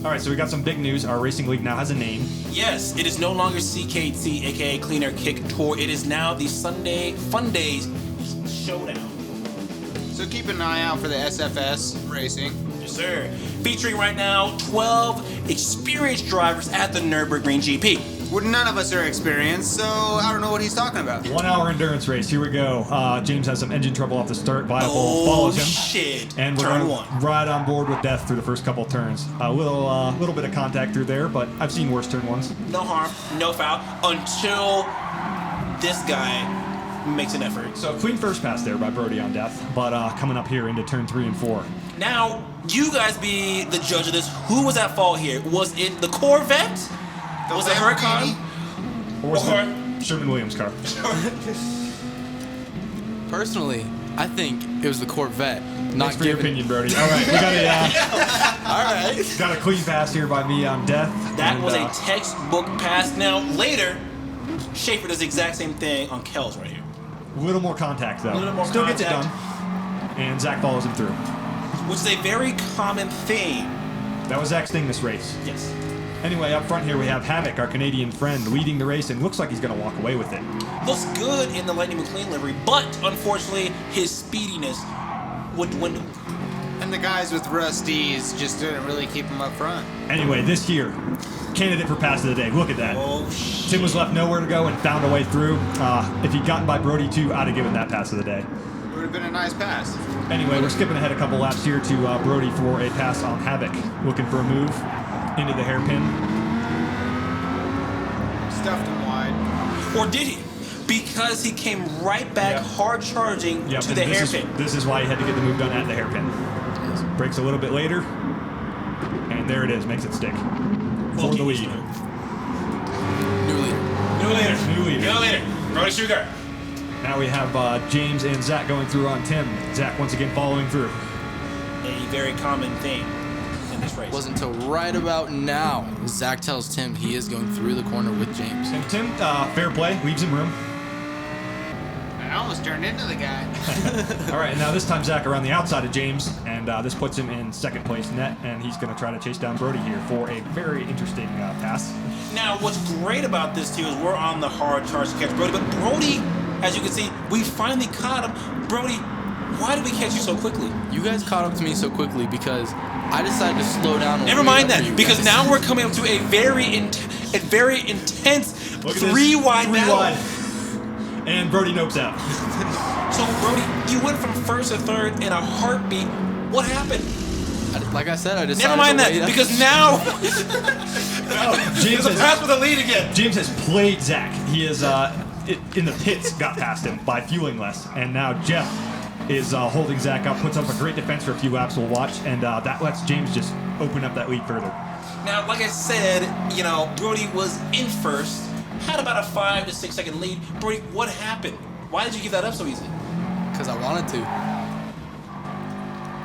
All right, so we got some big news. Our racing league now has a name. Yes, it is no longer CKT, aka Cleaner Kick Tour. It is now the Funday Showdown. So keep an eye out for the SFS racing. Yes, sir. Featuring right now 12 experienced drivers at the Nurburgring GP. Well, none of us are experienced, so I don't know what he's talking about. 1 hour endurance race. Here we go. James has some engine trouble off the start. Viable follows him. Shit. And we're Turn going to ride on board with Death through the first couple turns. A little bit of contact through there, but I've seen worse turn ones. No harm, no foul, until this guy makes an effort. So clean first pass there by Brody on Death, but coming up here into turn 3 and 4. Now, you guys be the judge of this. Who was at fault here? Was it the Corvette? Was it Huracan? Or was it Sherman Williams' car? Personally, I think it was the Corvette. Thanks for your opinion, Brody. All right, we got All right. a clean pass here by me on Death. That was a textbook pass. Now, later, Schaefer does the exact same thing on Kells right here. A little more contact, though. A little more Still contact. gets it done. And Zach follows him through. Which is a very common theme. That was Zach's thing this race. Yes. Anyway, up front here we have Havoc, our Canadian friend, leading the race, and looks like he's going to walk away with it. Looks good in the Lightning McQueen livery, but unfortunately, his speediness would dwindle. And the guys with Rusties just didn't really keep him up front. Anyway, this here, candidate for pass of the day. Look at that. Oh, shit. Tim was left nowhere to go and found a way through. If he'd gotten by Brody too, I'd have given that pass of the day. It would have been a nice pass. Anyway, we're skipping ahead a couple laps here to Brody for a pass on Havoc. Looking for a move into the hairpin. Stuffed him wide. Or did he? Because he came right back hard charging to the hairpin. This is why he had to get the move done at the hairpin. Brakes a little bit later. And there it is. Makes it stick. For the lead. New leader. Go later. Brody Sugar. Now we have James and Zach going through on Tim. Zach once again following through. A very common theme in this race. Wasn't until right about now Zach tells Tim he is going through the corner with James. And Tim, fair play, leaves him room. I almost turned into the guy. All right, and now this time Zach around the outside of James, and this puts him in second place net, and he's going to try to chase down Brody here for a very interesting pass. Now, what's great about this, too, is we're on the hard charge to catch Brody, but Brody, as you can see, we finally caught him. Brody, why did we catch you so quickly? You guys caught up to me so quickly because I decided to slow down. Never mind that, because now we're coming up to a very intense three-wide battle. And Brody nopes out. So, Brody, you went from first to third in a heartbeat. What happened? Like I said, I decided Never mind to that, wait. because now James there's a pass with a lead again. James has played Zach. He is in the pits, got past him by fueling less, and now Jeff is holding Zach up, puts up a great defense for a few laps. We'll watch, and that lets James just open up that lead further. Now, like I said, Brody was in first, had about a 5 to 6 second lead. Brody, what happened? Why did you give that up so easy? Because I wanted to.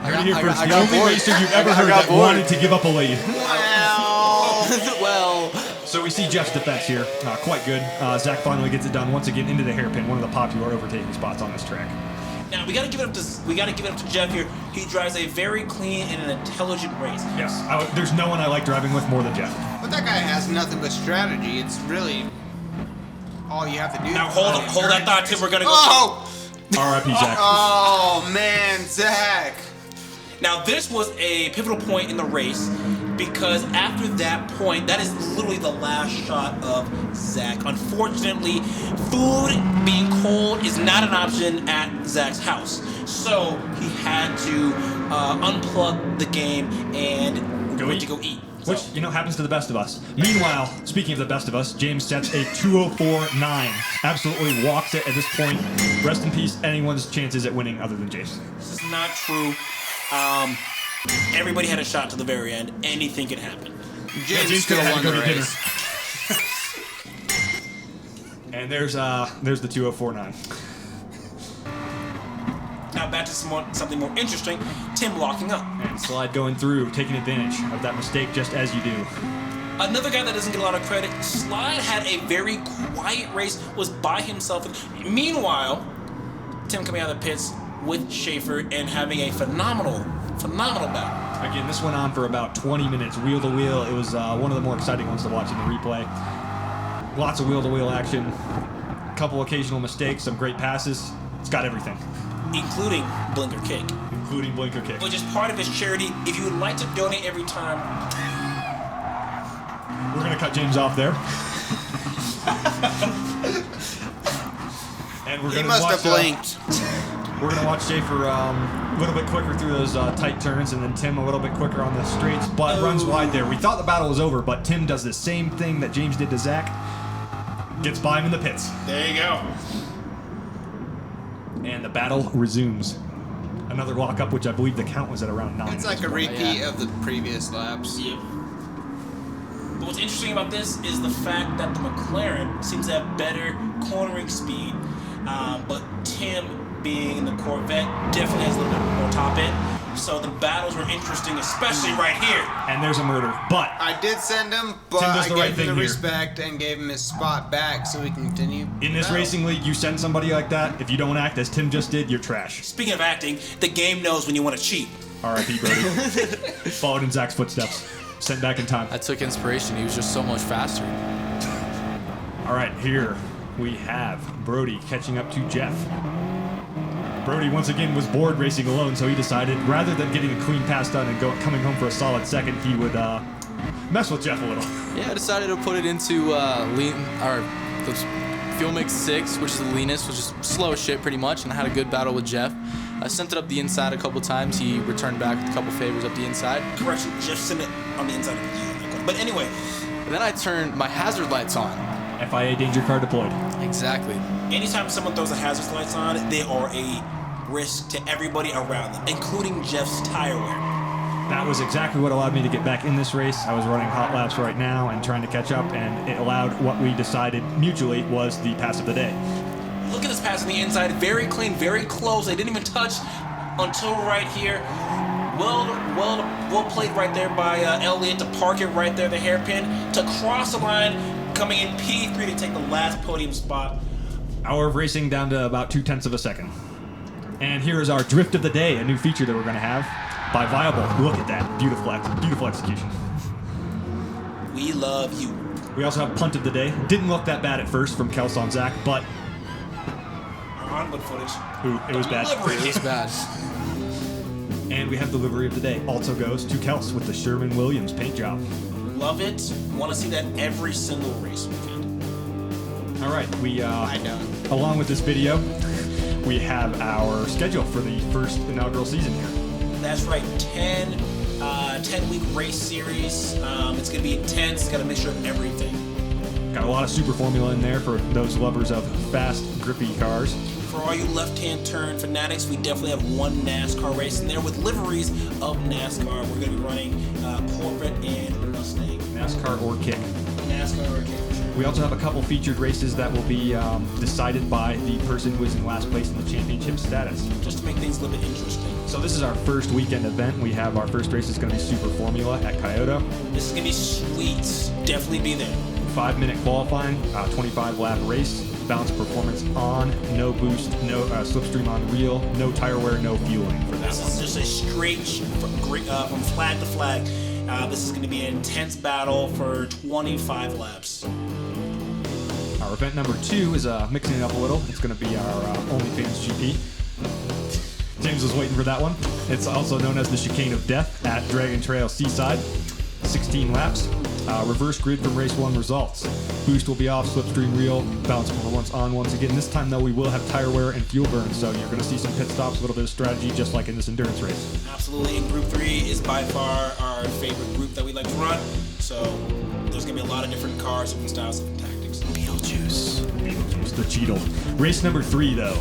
I got the only racer you've ever heard that wanted to give up a lead. Well. So we see Jeff's defense here, quite good. Zach finally gets it done once again into the hairpin, one of the popular overtaking spots on this track. Now we gotta give it up to Jeff here. He drives a very clean and an intelligent race. Yes, there's no one I like driving with more than Jeff. But that guy has nothing but strategy. It's really all you have to do. Now hold that thought, Tim. We're gonna go. Oh! R.I.P. Zach. Oh man, Zach. Now this was a pivotal point in the race because after that point, that is literally the last shot of Zach. Unfortunately, food being cold is not an option at Zach's house. So he had to unplug the game and went to go eat. Which, happens to the best of us. Meanwhile, speaking of the best of us, James sets a 2:04.9. Absolutely walks it at this point. Rest in peace, anyone's chances at winning other than James. This is not true. Everybody had a shot to the very end. Anything could happen. James still won the race. And there's the 2:04.9. Now back to something more interesting. Tim locking up. And Slide going through, taking advantage of that mistake just as you do. Another guy that doesn't get a lot of credit, Slide had a very quiet race, was by himself. Meanwhile, Tim coming out of the pits with Schaefer and having a phenomenal battle. Again, this went on for about 20 minutes, wheel to wheel. It was one of the more exciting ones to watch in the replay. Lots of wheel to wheel action, a couple occasional mistakes, some great passes. It's got everything. Including Blinker Kick. Including Blinker Kick. Which is part of his charity. If you would like to donate every time. We're going to cut James off there. And we're He going to must watch, have blinked. we're going to watch Schaefer a little bit quicker through those tight turns, and then Tim a little bit quicker on the straights, but runs wide there. We thought the battle was over, but Tim does the same thing that James did to Zach. Gets by him in the pits. There you go. And the battle resumes. Another walk-up, which I believe the count was at around 9. It's like a repeat of the previous laps. Yeah. But what's interesting about this is the fact that the McLaren seems to have better cornering speed, but Tim, being in the Corvette, definitely has a little bit more top end. So the battles were interesting, especially right here. And there's a murder, but I did send him, but Tim does I the gave right him thing the here. respect and gave him his spot back so we can continue. in this the battle. racing league, you send somebody like that, if you don't act as Tim just did, you're trash. Speaking of acting, the game knows when you want to cheat. R.I.P. Brody. Followed in Zach's footsteps. Sent back in time. I took inspiration. He was just so much faster. All right, here we have Brody catching up to Jeff. Brody once again was bored racing alone, so he decided rather than getting a clean pass done and coming home for a solid second, he would mess with Jeff a little. Yeah, I decided to put it into the Fuel Mix 6, which is the leanest, which is slow as shit pretty much, and I had a good battle with Jeff. I sent it up the inside a couple times. He returned back with a couple favors up the inside. Correction, Jeff sent it on the inside of the corner. But anyway, And then I turned my hazard lights on. FIA danger car deployed. Exactly. anytime someone throws a hazard lights on, they are a risk to everybody around them, including Jeff's tire wear. That was exactly what allowed me to get back in this race. I was running hot laps right now and trying to catch up, and it allowed what we decided mutually was the pass of the day. Look at this pass on the inside, very clean, very close. They didn't even touch until right here. Well played right there by Elliott to park it right there, the hairpin, to cross the line, coming in P3 to take the last podium spot. Hour of racing down to about 0.2 of a second. And here is our drift of the day, a new feature that we're going to have by Viable. Look at that. Beautiful execution. We love you. We also have punt of the day. Didn't look that bad at first from Kels on Zach, but Onboard footage. ooh, it was bad. Delivery. It's bad. And we have delivery of the day. Also goes to Kels with the Sherman-Williams paint job. Love it. Want to see that every single race weekend. All right, we I don't. along with this video, we have our schedule for the first inaugural season here. That's right, 10-week race series. It's going to be intense. Got a mixture of everything. Got a lot of super formula in there for those lovers of fast, grippy cars. For all you left-hand turn fanatics, we definitely have one NASCAR race in there with liveries of NASCAR. We're going to be running Corvette and Mustang. NASCAR or kick. NASCAR or Kick for sure. We also have a couple featured races that will be decided by the person who is in last place in the championship status. Just to make things a little bit interesting. So this is our first weekend event. We have our first race is going to be Super Formula at Kyoto. This is going to be sweet. Definitely be there. 5-minute qualifying, 25-lap race, balance performance on, no boost, no slipstream on reel, no tire wear, no fueling for that This one. is just a straight from flag to flag. This is going to be an intense battle for 25 laps. Our event number 2 is mixing it up a little. It's going to be our OnlyFans GP. James was waiting for that one. It's also known as the Chicane of Death at Dragon Trail Seaside. 16 laps. Reverse grid from race 1 results. Boost will be off, slipstream reel, balance performance on once again. This time, though, we will have tire wear and fuel burn, so you're going to see some pit stops, a little bit of strategy, just like in this endurance race. Absolutely, and Group 3 is by far our favorite group that we like to run. So there's going to be a lot of different cars, different styles, different tactics. Beetlejuice, the Cheetle. Race number 3, though.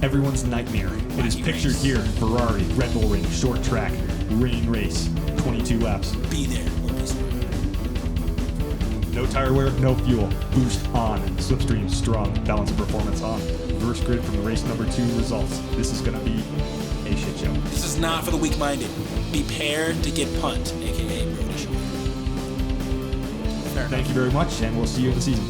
Everyone's nightmare. It is pictured here. Ferrari, Red Bull Ring, short track, rain race, 22 laps. Be there. No tire wear, no fuel. Boost on. Slipstream strong. Balance of performance on. Reverse grid from the race number 2 results. This is going to be a shit show. This is not for the weak-minded. Be paired to get punt, aka Brody. Thank you very much, and we'll see you in the season.